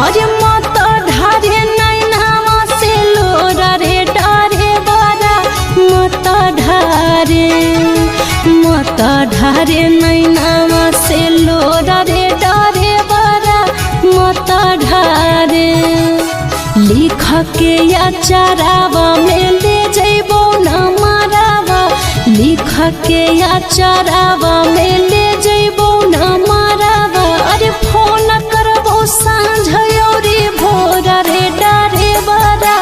अरे मत ढारे नैनावा से लोरा रे डारे बारा मत ढारे नैनावा से लोरा रे डारे बारा मत ढारे लिख के या चारावा में ले जइबो न मारावा लिख के या चारावा में ले जइबो न मारावा अरे फोन करबो सांझ औरी भोर रे डारे बारा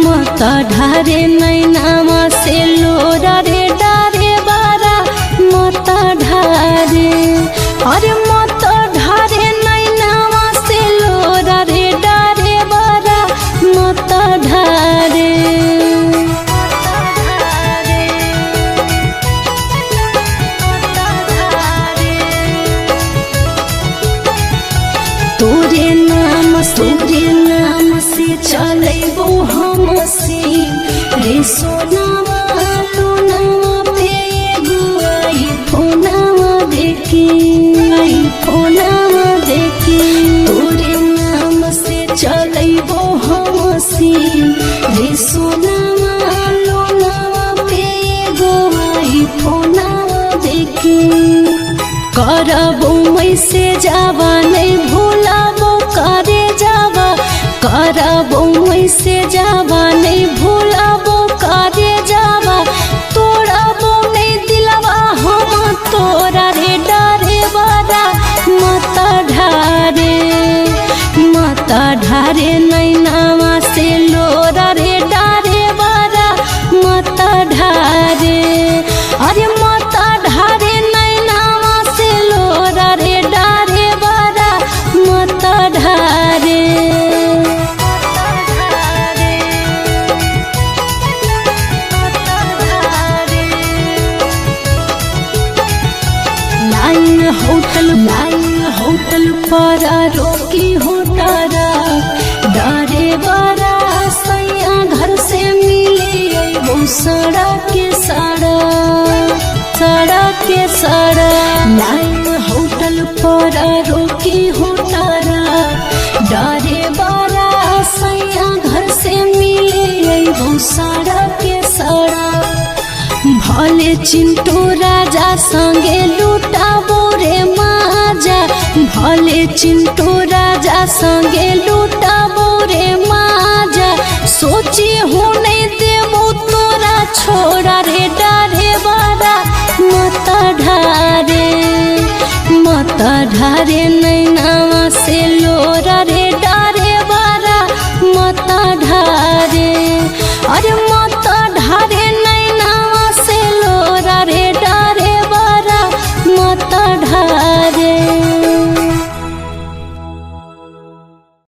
मत ढारे नैनावा से लोरा रे डारे बारा मत ढारे अरे मत ढारे नैनावा से लोरा रे डारे बारा मत ढारे तोरे नाम से चलेबो हम से रे सोनावा लोनावा पे गुआई फोनावा देखी तोरे नाम से चलेबो हम से रे सोनावा लोनावा पे गुआई फोनावा देखी करबो मैं से जावा नहीं भूलाबो करे जावा करबो मैं से जावा नहीं भूलाबो करे जावा तोड़बो नहीं दिलवा हम तोरा रे डारे बारा मत ढारे नैनावा से लोरा रे डारे बारा मत ढारे अरे मत ढारे नैनावा से लोरा रे डारे बारा मत ढारे लाइन होटल पर रोकी होटारा डारे बारा सैया घर से मिले अइबो सड़क के सड़क लाइन होटल पर रोकी होटारा डारे बारा सैया घर से मिले अइबो सड़क के सड़क भले चिंटू राजा संगे लुटाबो रे माजा भले चिंटू राजा संगे लुटाबो रे माजा सोची हो नहीं देबो तोरा छोड़ा रे डारे बारा मत ढारे नैना